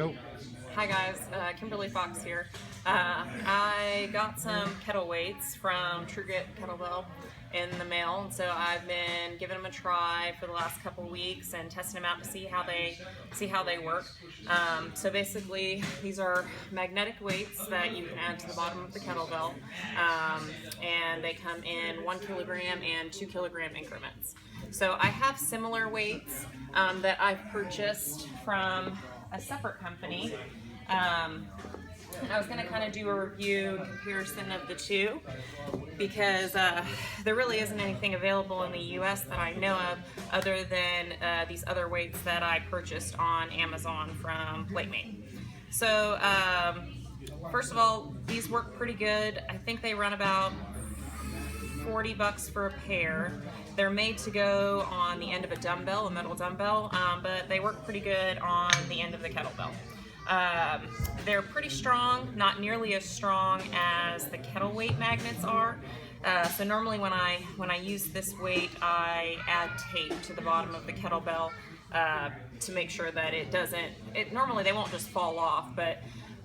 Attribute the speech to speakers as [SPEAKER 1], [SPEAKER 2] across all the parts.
[SPEAKER 1] Nope.
[SPEAKER 2] Hi guys, Kimberly Fox here. I got some kettle weights from TrueGrit Kettlebell in the mail, and so I've been giving them a try for the last couple weeks and testing them out to see how they work. So basically, these are magnetic weights that you can add to the bottom of the kettlebell, and they come in 1 kilogram and 2 kilogram increments. So I have similar weights that I've purchased from a separate company. And I was going to kind of do a review and comparison of the two because there really isn't anything available in the US that I know of other than these other weights that I purchased on Amazon from Platemate. So first of all, these work pretty good. I think they run about $40 for a pair. They're made to go on the end of a dumbbell, a metal dumbbell, but they work pretty good on the end of the kettlebell. They're pretty strong, not nearly as strong as the kettle weight magnets are. So normally when I use this weight, I add tape to the bottom of the kettlebell to make sure that normally they won't just fall off, but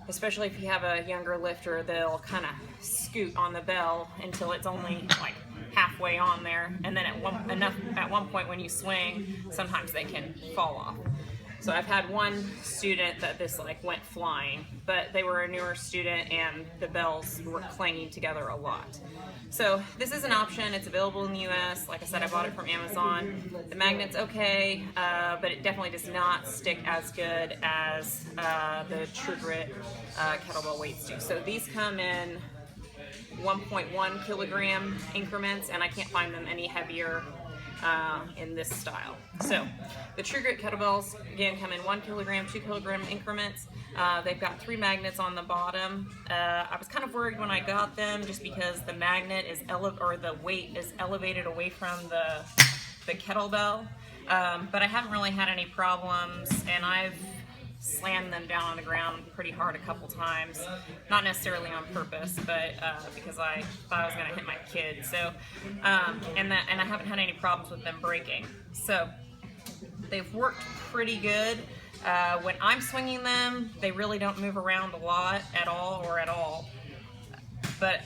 [SPEAKER 2] especially if you have a younger lifter, they'll kind of scoot on the bell until it's only like halfway on there, and then at one point when you swing, sometimes they can fall off. So I've had one student that this went flying, but they were a newer student and the bells were clanging together a lot. So this is an option. It's available in the US. Like I said, I bought it from Amazon. The magnet's okay, but it definitely does not stick as good as the TrueGrit kettlebell weights do. So these come in 1.1 kilogram increments, and I can't find them any heavier in this style. So the TrueGrit kettlebells again come in 1 kilogram, 2 kilogram increments. They've got 3 magnets on the bottom. I was kind of worried when I got them just because the magnet is the weight is elevated away from the kettlebell, but I haven't really had any problems, and I've slammed them down on the ground pretty hard a couple times, not necessarily on purpose, but because I thought I was going to hit my kid. So, and I haven't had any problems with them breaking. So they've worked pretty good. When I'm swinging them, they really don't move around a lot at all. But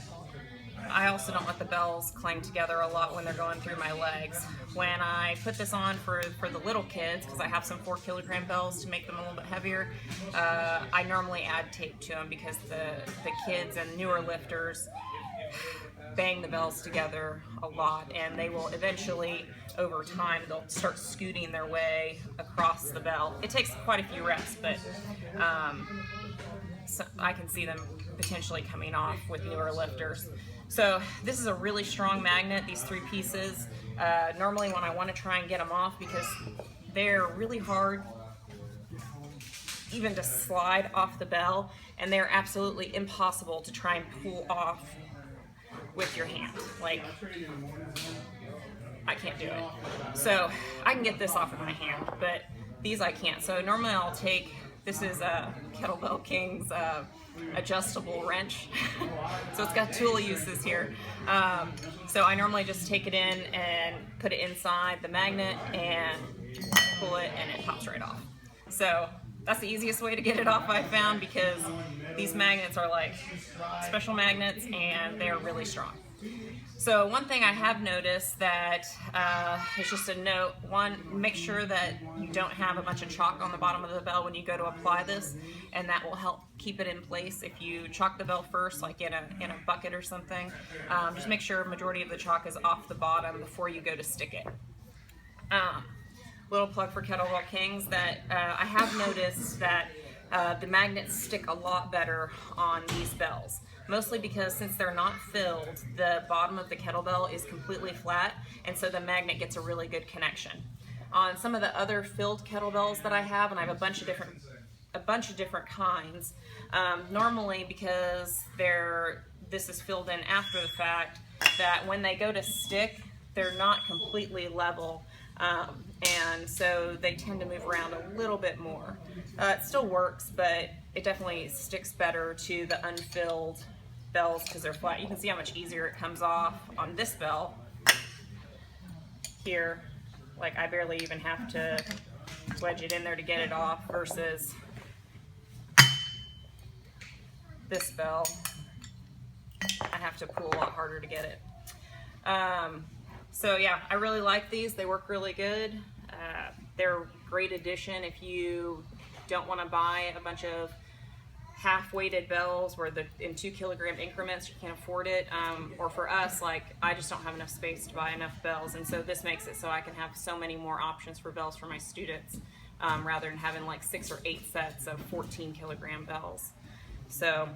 [SPEAKER 2] I also don't let the bells clang together a lot when they're going through my legs. When I put this on for the little kids, because I have some 4 kilogram bells to make them a little bit heavier, I normally add tape to them because the kids and newer lifters bang the bells together a lot, and they will eventually, over time, they'll start scooting their way across the bell. It takes quite a few reps, but so I can see them potentially coming off with newer lifters. So this is a really strong magnet, these 3 pieces. Normally when I want to try and get them off, because they're really hard even to slide off the bell, and they're absolutely impossible to try and pull off with your hand. Like, I can't do it. So I can get this off with my hand, but these I can't. So normally I'll take, this is a Kettlebell King's adjustable wrench. So it's got tool uses here. So I normally just take it in and put it inside the magnet and pull it, and it pops right off. So that's the easiest way to get it off, I found, because these magnets are like special magnets and they're really strong. So one thing I have noticed that is just a note: one, make sure that you don't have a bunch of chalk on the bottom of the bell when you go to apply this, and that will help keep it in place. If you chalk the bell first, like in a bucket or something, just make sure a majority of the chalk is off the bottom before you go to stick it. Little plug for Kettlebell Kings, that I have noticed that the magnets stick a lot better on these bells. Mostly because since they're not filled, the bottom of the kettlebell is completely flat, and so the magnet gets a really good connection. On some of the other filled kettlebells that I have, and I have a bunch of different kinds, normally because this is filled in after the fact, that when they go to stick, they're not completely level, and so they tend to move around a little bit more. It still works, but it definitely sticks better to the unfilled bells because they're flat. You can see how much easier it comes off on this bell here. Like, I barely even have to wedge it in there to get it off, versus this bell, I have to pull a lot harder to get it. So yeah, I really like these. They work really good. They're a great addition if you don't want to buy a bunch of half-weighted bells where in 2 kilogram increments, you can't afford it. Or for us, like, I just don't have enough space to buy enough bells, and so this makes it so I can have so many more options for bells for my students, rather than having like 6 or 8 sets of 14 kilogram bells. So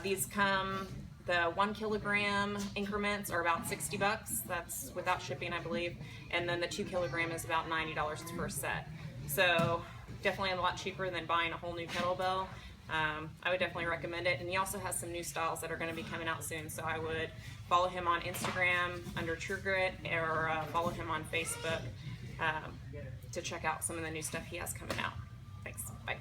[SPEAKER 2] these come, the 1 kilogram increments are about $60. That's without shipping, I believe. And then the 2 kilogram is about $90 for a set. So definitely a lot cheaper than buying a whole new kettlebell. I would definitely recommend it. And he also has some new styles that are going to be coming out soon. So I would follow him on Instagram under TrueGrit, or follow him on Facebook to check out some of the new stuff he has coming out. Thanks. Bye.